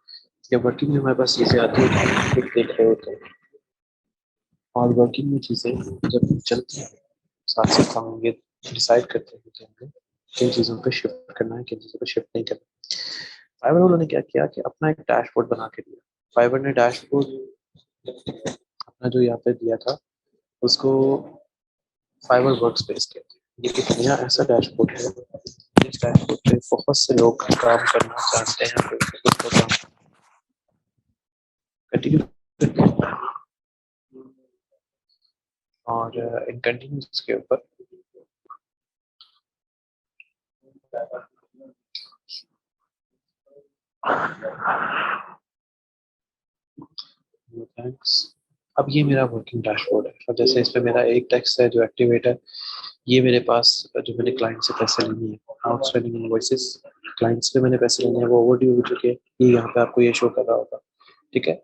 या वर्किंग में हमारे पास चीज़ें आती हैं तो हम खुद देख रहे होते हैं। और वर्किंग में चीज़ें जब चलती हैं, साथ साथ हम ये डिसाइड करते हैं कि हमें किन चीज़ों पे शिफ्ट करना है, किन चीज़ों पे शिफ्ट नहीं करना। फाइवर वालों ने क्या किया कि अपना एक डैशबोर्ड बना के दिया। फाइवर ने डैशबोर्ड अपना जो यहाँ पे दिया था उसको फाइवर वर्क स्पेस कहते हैं। ये एक नया ऐसा डैशबोर्ड है जिस डैशबोर्ड पे बहुत से लोग काम करना चाहते हैं, तो कुछ लोग काम कंटिन्यू करते हैं। और इन कंटिन्यूस के ऊपर थैंक्स। अब ये मेरा वर्किंग डैशबोर्ड है। अब जैसे इस पे मेरा एक टेक्स्ट है जो एक्टिवेट है। ये मेरे पास जो मैंने क्लाइंट से पैसे लेने हैं, आउटस्टैंडिंग इनवॉइसेस, क्लाइंट्स से मैंने पैसे लेने हैं, वो ओवरड्यू हो चुके हैं। ये यहाँ पे आपको ये शो कर रहा होगा, ठीक है,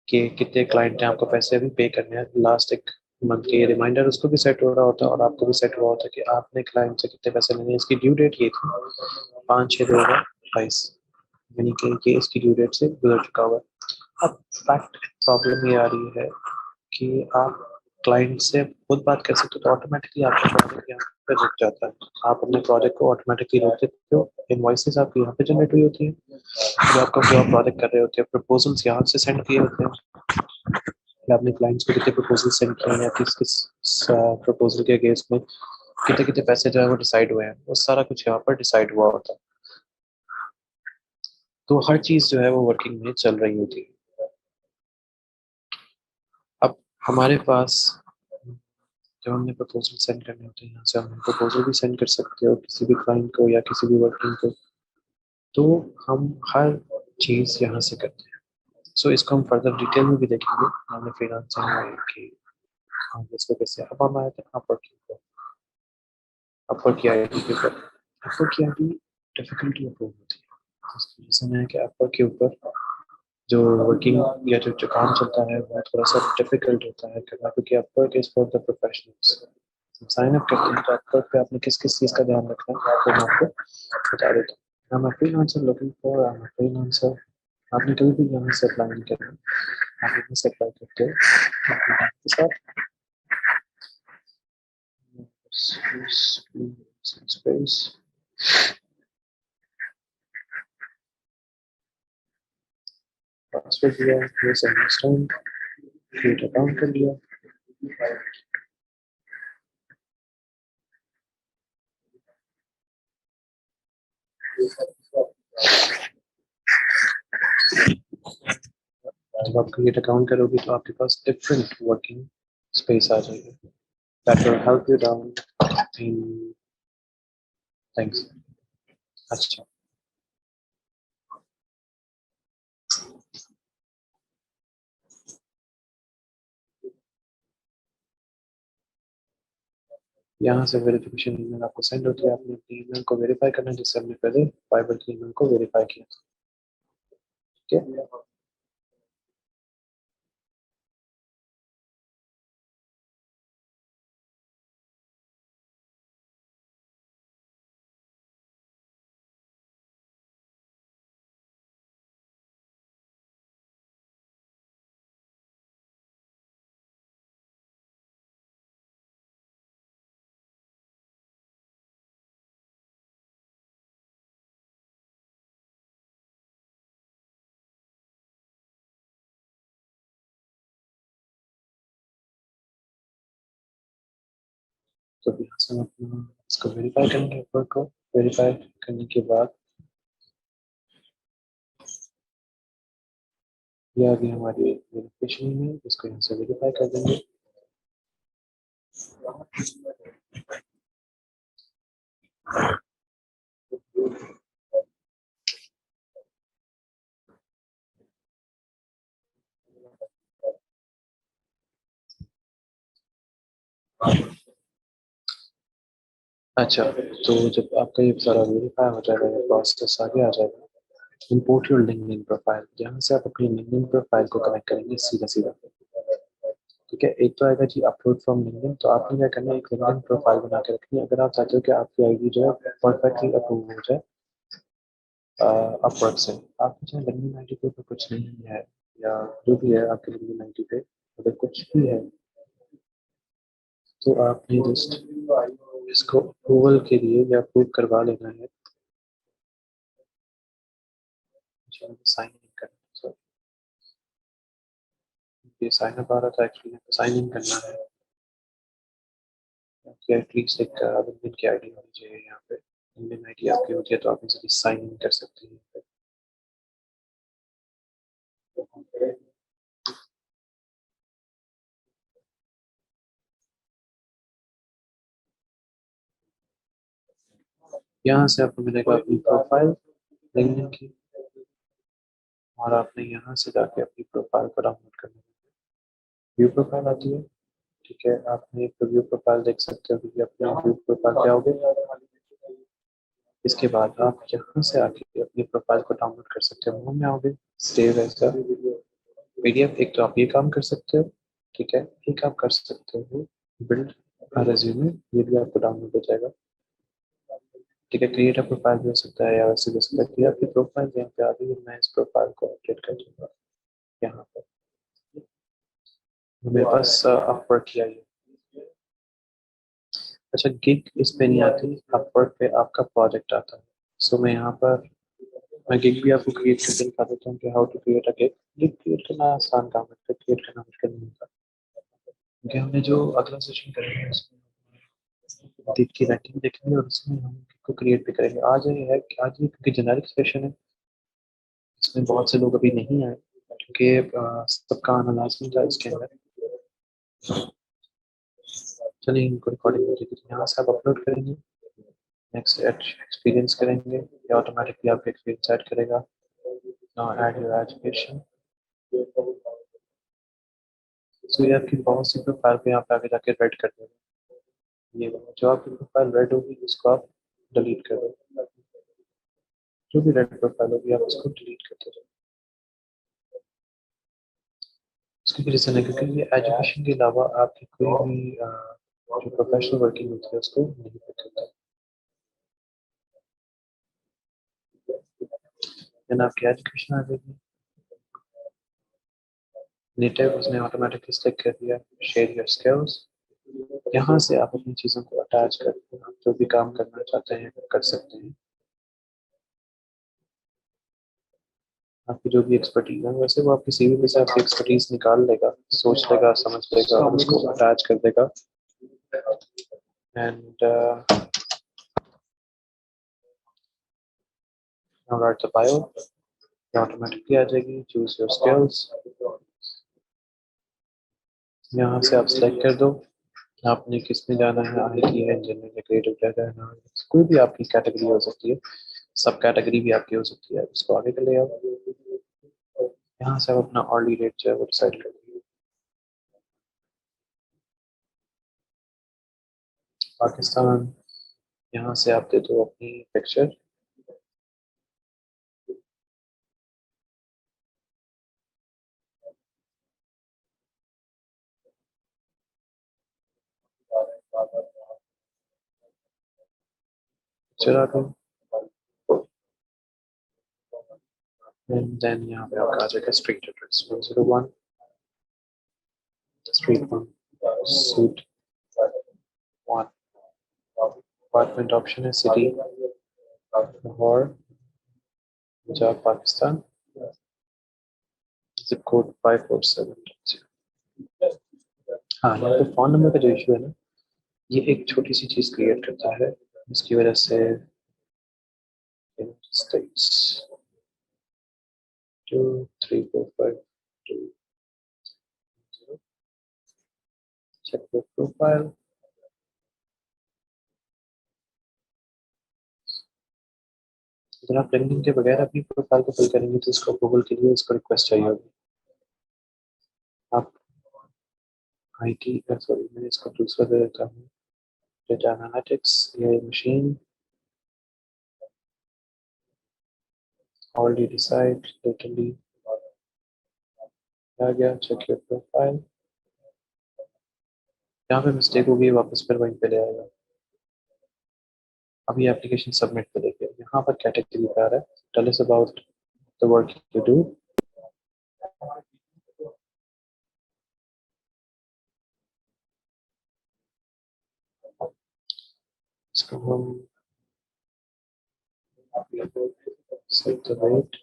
कि कितने क्लाइंट ने आपको पैसे अभी पे करने हैं लास्ट एक मंथ के। ये रिमाइंडर उसको भी सेट हो रहा होता है और आपको भी सेट हुआ होता है कि आपने क्लाइंट से कितने पैसे लेने हैं। इसकी ड्यू डेट ये थी 5/6/2022, यानी कि ये इसकी ड्यू डेट से गुजर चुका हुआ है। अब फैक्ट प्रॉब्लम ये आ रही है कि आप क्लाइंट से खुद बात कर सकते हो तो ऑटोमेटिकली आपका प्रोजेक्ट यहाँ पे रुक जाता है। आप अपने प्रोजेक्ट को ऑटोमेटिकली रोक देते हो। इनवॉइसेस आपकी यहाँ पे जनरेट हुई होती है, जो आप प्रोजेक्ट कर रहे होते हैं। प्रपोजल्स यहाँ से सेंड किए होते हैं कि आपने क्लाइंट्स को कितने प्रपोजल सेंड किए हैं, या किस किस प्रपोजल के अगेंस्ट में कितने कितने पैसे जो है वो डिसाइड हुए हैं, वो सारा कुछ यहाँ पर डिसाइड हुआ होता है। तो हर चीज़ जो है वो वर्किंग में चल रही होती है। अब हमारे पास जब हमने प्रपोजल सेंड करने होते हैं, यहाँ से हम प्रपोजल भी सेंड कर सकते हो किसी भी क्लाइंट को या किसी भी वर्किंग को। तो हम हर चीज़ यहाँ से करते हैं। सो इसको हम फर्दर डिटेल में भी देखेंगे। हमने फ्रीलांसिंग में कि हम इसको कैसे। अब हम आए थे अपवर्क के ऊपर, अपवर्क की आईडी के ऊपर। अपवर्क की आईडी डिफिकल्टी अप्रूव होती है। इसकी रीज़न है कि अपवर्क के ऊपर जो वर्किंग या जो काम चलता है वो थोड़ा सा डिफिकल्ट होता है करना, क्योंकि Upwork is for the professionals. Sign up करते हैं तो अपवर्क पे आपने किस किस चीज़ का ध्यान रखना है आपको मैं आपको बता देता हूँ। I'm a freelancer looking for, I'm a freelancer। आपने कभी भी यहाँ से अप्लाई नहीं करना, आप यहाँ से अप्लाई करते हो के साथ स्पेस पासवर्ड दिया, प्लेस अंडरस्टैंड, क्रिएट अकाउंट कर लिया। जब आप क्रिएट अकाउंट करोगे तो आपके पास डिफरेंट वर्किंग स्पेस आ जाएगी। That will help you down in things. अच्छा, यहाँ से वेरिफिकेशन ईमेल आपको सेंड होती है। आपने अपनी ईमेल को वेरीफाई करना है, जिससे हमने पहले फाइबर की ईमेल को वेरीफाई किया था, ठीक है। तो यहाँ से हम अपना इसको वेरीफाई करेंगे। नेटवर्क को वेरीफाई करने के बाद ये आ गई हमारी वेरिफिकेशन में, इसको यहाँ से वेरीफाई कर देंगे। अच्छा, तो जब आपका ये सारा वेरीफाई हो जाएगा या प्रोसेस आगे आ जाएगा, इंपोर्ट योर लिंक्डइन प्रोफाइल, यहाँ से आप अपनी लिंक्डइन प्रोफाइल को कनेक्ट करेंगे सीधा सीधा। ठीक है, एक तो आएगा जी अपलोड फ्रॉम लिंक्डइन, तो आपने क्या करना है, एक लिंक्डइन प्रोफाइल बना के रखनी है अगर आप चाहते हो कि आपकी आईडी जो है परफेक्टली अप्रूव हो जाए अपवर्ड से। आपके चाहे लिंक्डइन आईडी पे कुछ नहीं है या जो भी है आपके लिंक्डइन आईडी पे अगर कुछ भी है, तो आपने जस्ट इसको अप्रूवल के लिए या अप्रूव करवा लेना है। साइन इन करना, ये साइन अप आ रहा था एक्चुअली, साइन इन करना है कि एटलीस्ट एक लिंक्डइन की आईडी होनी चाहिए यहाँ पे। लिंक्डइन आईडी आपकी होती है तो आप इजीली साइन इन कर सकते हैं। यहाँ से आपको मिलेगा अपनी प्रोफाइल लिंक्डइन की, और आपने यहाँ से जाके अपनी प्रोफाइल को डाउनलोड करना है। व्यू प्रोफाइल आती है, ठीक है, आपने एक व्यू प्रोफाइल देख सकते हो कि अपने व्यू प्रोफाइल क्या हो गए। इसके बाद आप यहाँ से आके अपनी प्रोफाइल को डाउनलोड कर सकते हो। में आओगे सेव एज अ पीडीएफ, एक तो आप ये काम कर सकते हो, ठीक है, एक आप कर सकते हो बिल्ड रेज्यूमे, ये भी आपको डाउनलोड हो जाएगा। ठीक है, क्रिएट अ प्रोफाइल भी हो सकता है या वैसे भी हो सकता है कि आपकी प्रोफाइल यहाँ पे आ गई है, मैं इस प्रोफाइल को अपडेट कर दूंगा यहाँ पर। मेरे पास अपवर्क किया है। अच्छा, गिग इस पे नहीं आती, अपवर्क पे आपका प्रोजेक्ट आता है। सो मैं यहाँ पर मैं गिग भी आपको क्रिएट करके दिखा देता हूँ कि how to create a gig. Gig create करना आसान काम है, क्रिएट करना मुश्किल नहीं होता। क्योंकि हमने जो अगला सेशन करेंगे उसमें देख के राइटिंग देखेंगे और उसमें हम गिग को क्रिएट भी करेंगे। आज ये है कि आज ये क्योंकि जेनेरिक सेशन है, इसमें बहुत से लोग अभी नहीं आए क्योंकि सबका आना लाजमी था इसके अंदर। चलिए इनको रिकॉर्डिंग करके यहाँ से आप अपलोड करेंगे, नेक्स्ट एक्सपीरियंस करेंगे, ये ऑटोमेटिकली आपका एक्सपीरियंस ऐड करेगा। Now add your education. So ये आपकी बहुत सी प्रोफाइल पे यहाँ पे आगे जाके रेड कर देगा। ये जो आपकी प्रोफाइल रेड होगी उसको आप डिलीट कर दो, जो भी रेड प्रोफाइल होगी आप उसको डिलीट करते जाओ। उसकी भी रीजन है क्योंकि ये एजुकेशन के अलावा आपकी कोई भी जो प्रोफेशनल वर्किंग होती है उसको नहीं करता। देन आपकी एजुकेशन आ जाएगी, नेटिव उसने ऑटोमेटिकली सिलेक्ट कर दिया। शेयर योर स्किल्स, यहाँ से आप अपनी चीज़ों को अटैच करके आप जो भी काम करना चाहते हैं कर सकते हैं। आपकी जो भी एक्सपर्टीज है वैसे वो आपकी सीवी में से आपकी एक्सपर्टीज निकाल लेगा, सोच लेगा, समझ लेगा और उसको अटैच कर देगा। And write the bio, automatically आ जाएगी। चूज योर स्किल्स, यहाँ से आप सिलेक्ट कर दो आपने किस में जाना है, आईटी है, इंजीनियरिंग, क्रिएटिव डायरेक्टर, कोई भी आपकी कैटेगरी हो सकती है, सब कैटेगरी भी आपकी हो सकती है, उसको आगे कर ले आप। यहाँ से आप अपना ऑर्ली रेट जो है वो डिसाइड कर लीजिए। पाकिस्तान, यहाँ से आप दे दो अपनी पिक्चर। चला दो एंड देन यहाँ पे आपका आ जाएगा street address 101 street 1 suite 1, apartment option है city Lahore Punjab Pakistan, zip code 547। हाँ, यहाँ पे फोन नंबर का जो इशू है ना, ये एक छोटी सी चीज क्रिएट करता है जिसकी वजह से स्टेट्स 23452 चेक योर प्रोफाइल। अगर आप लिंक्डइन के बगैर अपनी प्रोफाइल को फिल करेंगे तो इसको अप्रूवल के लिए इसको रिक्वेस्ट चाहिए होगी। आप आईटी सॉरी मैं इसको दूसरा दे देता हूँ, data analytics, AI machine, already decide, literally आ गया, check your profile. यहाँ पे मिस्टेक हो गई, वापस फिर वहीं पे ले आएगा. अभी एप्लीकेशन सबमिट पे देखिए, यहाँ पर कैटेगरी पे आ रहा है, tell us about the work you do. इसको हम set the rate.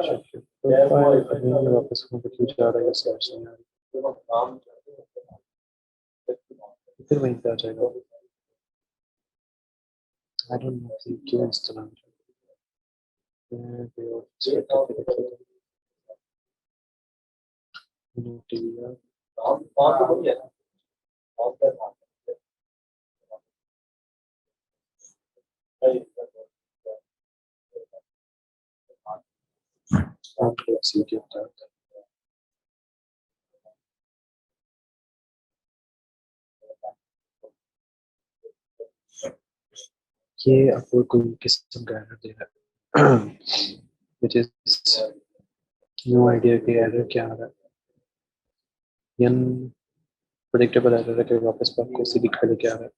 Check your profile. अभी ये वापस वहाँ पे क्यों जा रहा है, समझ नहीं आ रही. फिर वहीं पे आ जाएगा. I don't know कि क्यों इस तरह कोई और select करके देख लेते हैं. No TVR. Let's see क्या होता है. ये आपको कोई किस्म का एरर दे रहा है, which is no idea कि एरर क्या आ रहा है. प्रेडिक्टेबल एरर है कि वापस आपको उसी दिख पे लेके आ रहा है.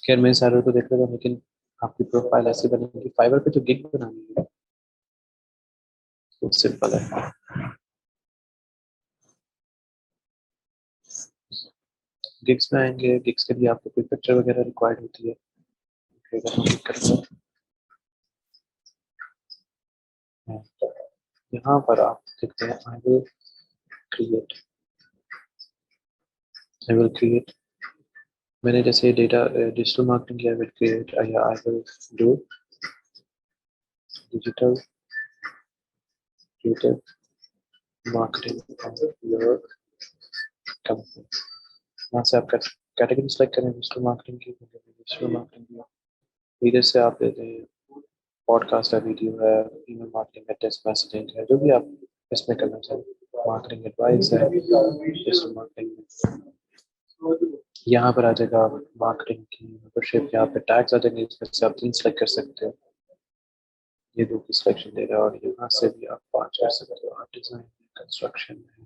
खैर मैं इस एरर को देख लेता हूँ, लेकिन आपकी प्रोफाइल ऐसे बनेगी. फाइवर पे जो गिग बनानी है वो सिंपल है. गिग्स में आएंगे, गिग्स के लिए आपको कोई पिक्चर वगैरह रिक्वायर्ड होती है. अगर हम क्लिक करते हैं, यहाँ पर आप देखते हैं क्रिएट आई विल क्रिएट. मैंने जैसे डेटा डिजिटल मार्केटिंग किया, I will create I will do digital creative marketing of your company. यहाँ से आप कैटेगरी सेलेक्ट करें डिजिटल मार्केटिंग की. डिजिटल मार्केटिंग वीडियो से आप देते हैं, पॉडकास्ट है, वीडियो है, ईमेल मार्केटिंग है, टेक्स्ट मैसेजिंग है, जो भी आप इसमें करना चाहें. मार्केटिंग एडवाइस है, डिजिटल मार्केटिंग. यहाँ पर आ जाएगा मार्केटिंग की मेंबरशिप. यहाँ पे टैग्स आ जाएंगे, इसमें से आप 3 सेलेक्ट कर सकते हो. ये 2 की सिलेक्शन दे रहा है, और यहाँ से भी आप 5 कर सकते हो. डिजाइन, कंस्ट्रक्शन है,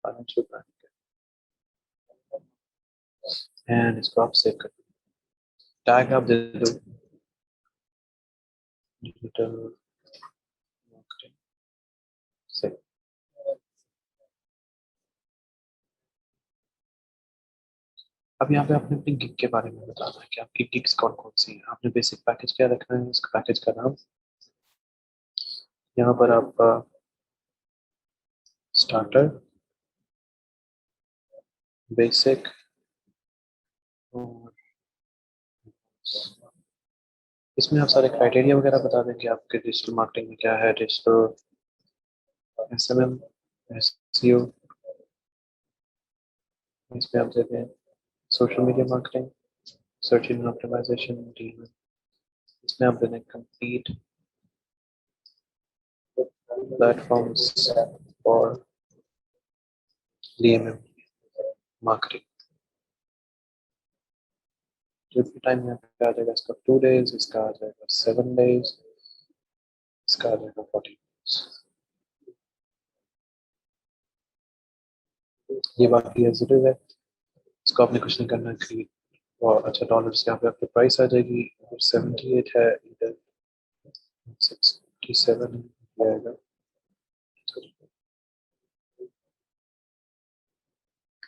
फाइनेंशियल प्लानिंग है, एंड इसको आप सेव कर दो. टैग आप दे दो डिजिटल मार्केटिंग से. अब यहाँ पे आपने अपनी गिग के बारे में बताना है कि आपकी गिग्स कौन कौन सी हैं. आपने बेसिक पैकेज क्या रखना है, उसका पैकेज का नाम. यहाँ पर आप स्टार्टर, बेसिक, और इसमें आप सारे क्राइटेरिया वगैरह बता दें कि आपके डिजिटल मार्केटिंग में क्या है. डिजिटल SMM, SEO, इसमें आप देते हैं social media marketing, search engine optimisation, DML. इसमें आप देते हैं complete platforms for DML marketing. जो भी टाइम यहाँ पे आ जाएगा, इसका 2 days, इसका आ जाएगा 7 days, इसका आ जाएगा 40 days. ये बाकी एजिटिव है, इसको आपने कुछ नहीं करना है. और अच्छा, डॉलर्स यहाँ पे आपकी प्राइस आ जाएगी. अगर 78 है, इधर 67 आएगा.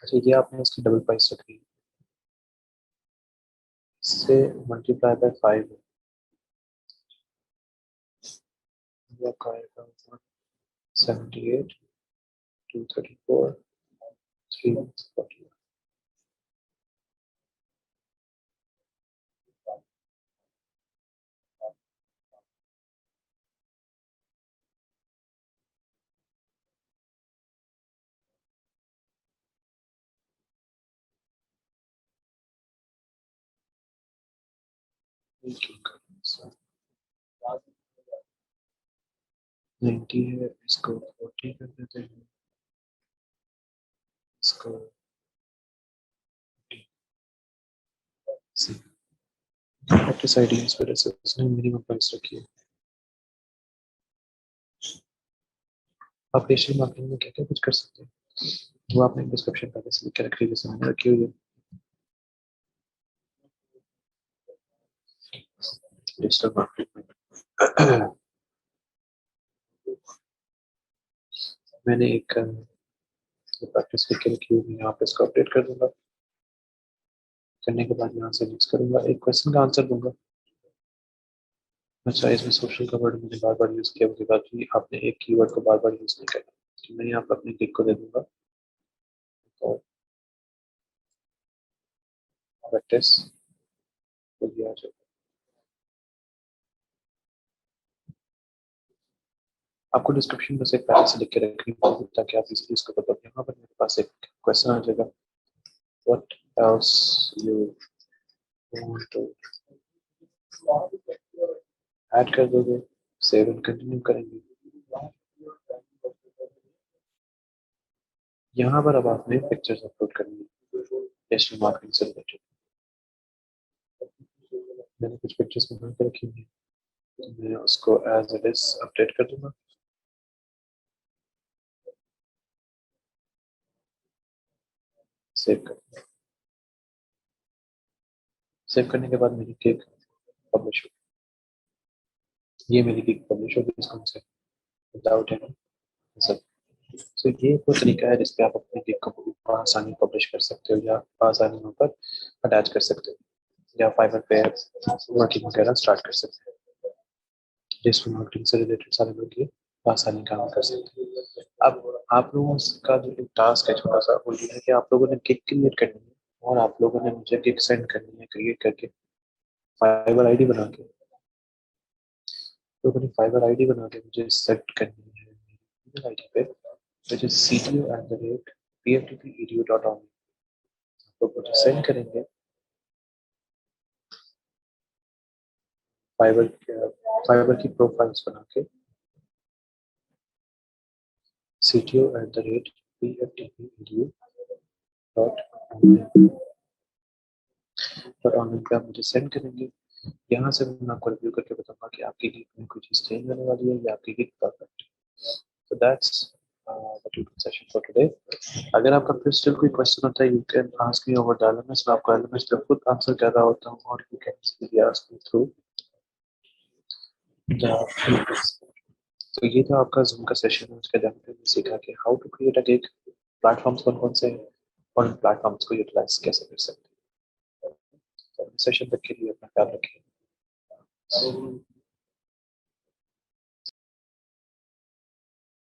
अच्छा, ये आपने इसकी डबल प्राइस रखनी है, इससे मल्टीप्लाई बाय 5 है. ये आपका आएगा 178, 234, 340. 90 है, इसको 40 कर देते हैं, इसको प्रैक्टिस आईडी इस वजह से उसने मिनिमम प्राइस रखी है। आप पेशेंट मार्केटिंग में क्या क्या कुछ कर सकते हैं वो आपने डिस्क्रिप्शन पहले से लिख के रखी है, जैसे मैंने रखी हुई है। डिजिटल मार्केटिंग में मैंने एक प्रैक्टिस लिख के रखी हुई है, यहाँ पे इसको अपडेट कर दूंगा। करने के बाद यहाँ से नेक्स्ट करूंगा, एक क्वेश्चन का आंसर दूंगा। अच्छा, इसमें सोशल का वर्ड मैंने बार बार यूज किया, मुझे बात हुई आपने एक कीवर्ड को बार बार यूज नहीं करना, तो मैं यहाँ पर अपने गिग को दे दूंगा और प्रैक्टिस को दिया जाए। आपको डिस्क्रिप्शन में से पहले से लिख के रखनी पड़ेगी ताकि आप इस को पता। यहाँ पर मेरे पास एक क्वेश्चन आ जाएगा, what else you want to add कर दोगे, सेव एंड कंटिन्यू करेंगे। यहाँ पर अब आपने पिक्चर्स अपलोड करनी है डिजिटल मार्केटिंग से रिलेटेड। मैंने कुछ पिक्चर्स बना के रखी हुई है, तो मैं उसको एज इट इज अपडेट कर दूंगा। सेव कर, सेव करने के बाद मेरी केक पब्लिश हो, ये मेरी केक पब्लिश होगी इस कौन से विदाउट एनी रिजल्ट। तो ये वो तरीका है जिसपे आप अपने केक को आसानी पब्लिश कर सकते हो या आसानी वहाँ पर अटैच कर सकते हो, या फाइवर पे वर्किंग वगैरह स्टार्ट कर सकते हैं। डिजिटल मार्केटिंग से रिलेटेड सारे लोग ये आसानी काम कर सकते हैं। अब आप लोगों का जो एक टास्क है छोटा सा, वो ये है कि आप लोगों ने केक क्रिएट करनी है और आप लोगों ने मुझे केक सेंड करनी है क्रिएट करके, फाइवर आईडी बना के। लोगों ने फाइवर आईडी बना के मुझे सेट करनी है ईमेल आईडी पे, which is cto@pftpedu.com। तो मुझे सेंड करेंगे फाइबर फाइबर की प्रोफाइल्स बना के cto@pftpedu.online पे आप मुझे सेंड करेंगे। यहाँ से मैं आपको रिव्यू करके बताऊंगा कि आपकी गिग में कोई चीज़ चेंज होने वाली है या आपकी गिग परफेक्ट है। So that's the tutorial session for today. अगर आपका फिर स्टिल कोई क्वेश्चन होता है, you can ask me over the LMS। मैं आपको LMS पे खुद आंसर कर रहा होता हूँ और you can easily ask me through the LMS। तो ये था आपका जूम का सेशन है, उसका जहाँ पे हमने सीखा कि how to create a gig, platforms कौन कौन से हैं और इन प्लेटफॉर्म्स को यूटिलाइज कैसे कर सकते हैं। तो सेशन तक के लिए अपना ख्याल रखिए।